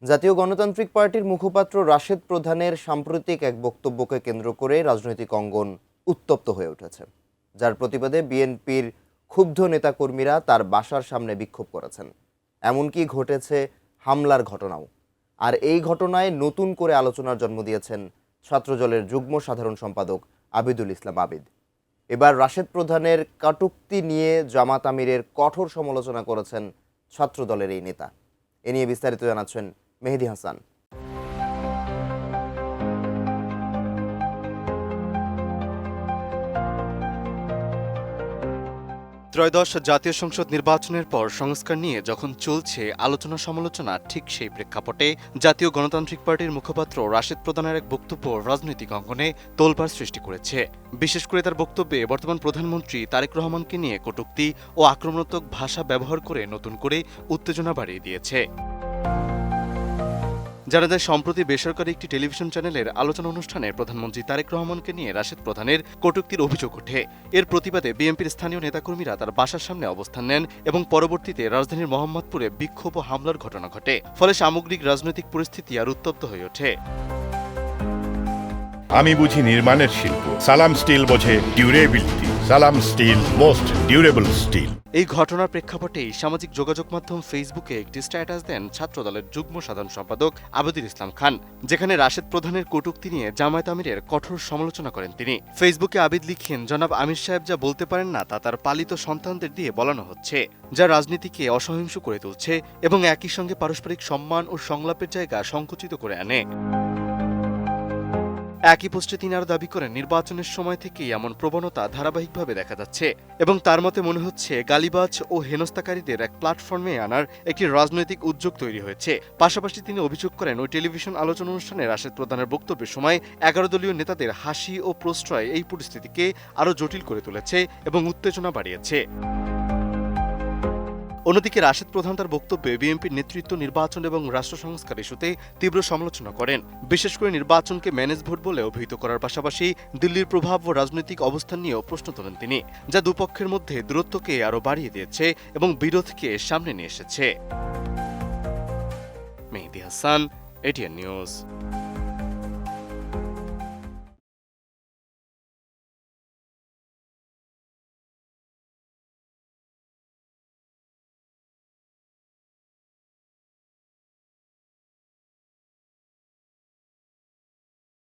জাতীয় গণতান্ত্রিক পার্টির মুখপাত্র রাশেদ প্রধানের সাম্প্রতিক এক বক্তব্যকে কেন্দ্র করে রাজনৈতিক অঙ্গন উত্তপ্ত হয়ে উঠেছে, যার প্রতিবাদে বিএনপির ক্ষুব্ধ নেতাকর্মীরা তার বাসার সামনে বিক্ষোভ করেছেন। এমনকি ঘটেছে হামলার ঘটনাও। আর এই ঘটনায় নতুন করে আলোচনার জন্ম দিয়েছেন ছাত্রদলের যুগ্ম সাধারণ সম্পাদক আবিদুল ইসলাম আবিদ। এবার রাশেদ প্রধানের কটূক্তি নিয়ে জামাত আমিরের কঠোর সমালোচনা করেছেন ছাত্রদলের এই নেতা। এ নিয়ে বিস্তারিত জানাচ্ছেন মেহেদী হাসান। ত্রয়োদশ জাতীয় সংসদ নির্বাচনের পর সংস্কার নিয়ে যখন চলছে আলোচনা সমালোচনা, ঠিক সেই প্রেক্ষাপটে জাতীয় গণতান্ত্রিক পার্টির মুখপাত্র রাশেদ প্রধানের এক বক্তব্য রাজনৈতিক অঙ্গনে তোলপাড় সৃষ্টি করেছে। বিশেষ করে তার বক্তব্যে বর্তমান প্রধানমন্ত্রী তারেক রহমানকে নিয়ে কটূক্তি ও আক্রমণাত্মক ভাষা ব্যবহার করে নতুন করে উত্তেজনা বাড়িয়ে দিয়েছে। জানা যায়, সম্প্রতি বেসরকারি একটি টেলিভিশন চ্যানেলের আলোচনা অনুষ্ঠানে প্রধানমন্ত্রী তারেক রহমানকে নিয়ে রাশেদ প্রধানের কটূক্তির অভিযোগ ওঠে। এর প্রতিবাদে বিএনপির স্থানীয় নেতাকর্মীরা তার বাসার সামনে অবস্থান নেন এবং পরবর্তীতে রাজধানীর মোহাম্মদপুরে বিক্ষোভ ও হামলার ঘটনা ঘটে। ফলে সামগ্রিক রাজনৈতিক পরিস্থিতি আর উত্তপ্ত হয়ে ওঠে। আমি বুঝি নির্মাণের শিল্প, সালাম স্টিল বোঝে ডিউরেবিলিটি। সালাম স্টিল, মোস্ট ডিউরেবল স্টিল। এই ঘটনার প্রেক্ষাপটেই সামাজিক যোগাযোগ মাধ্যম ফেসবুকে একটি স্ট্যাটাস দেন ছাত্রদলের যুগ্ম সাধারণ সম্পাদক আবিদুল ইসলাম খান, যেখানে রাশেদ প্রধানের কটূক্তি নিয়ে জামায়াত আমিরের কঠোর সমালোচনা করেন তিনি। ফেসবুকে আবিদ লিখেন, জনাব আমির সাহেব যা বলতে পারেন না তা তার পালিত সন্তানদের দিয়ে বলানো হচ্ছে, যা রাজনীতিকে অসহিংস করে তুলছে এবং একই সঙ্গে পারস্পরিক সম্মান ও সংলাপের জায়গা সংকুচিত করে আনে। একই পোস্টে তিনি আরও দাবি করেন, নির্বাচনের সময় থেকেই এমন প্রবণতা ধারাবাহিকভাবে দেখা যাচ্ছে এবং তার মতে মনে হচ্ছে গালিবাজ ও হেনস্থাকারীদের এক প্ল্যাটফর্মে আনার একটি রাজনৈতিক উদ্যোগ তৈরি হয়েছে। পাশাপাশি তিনি অভিযোগ করেন, ওই টেলিভিশন আলোচনা অনুষ্ঠানে রাশেদ প্রধানের বক্তব্যের সময় 11 দলীয় নেতাদের হাসি ও প্রশ্রয় এই পরিস্থিতিকে আরও জটিল করে তুলেছে এবং উত্তেজনা বাড়িয়েছে। অন্যদিকে রাশেদ প্রধান তার বক্তব্যে বিএনপির নেতৃত্ব নির্বাচন এবং রাষ্ট্র সংস্কার ইস্যুতে তীব্র সমালোচনা করেন। বিশেষ করে নির্বাচনকে ম্যানেজ ভোট বলে অভিহিত করার পাশাপাশি দিল্লির প্রভাব ও রাজনৈতিক অবস্থান নিয়েও প্রশ্ন তোলেন তিনি, যা দুপক্ষের মধ্যে দূরত্বকে আরও বাড়িয়ে দিয়েছে এবং বিরোধকে সামনে নিয়ে এসেছে। মেহেদী হাসান, এটিএন নিউজ।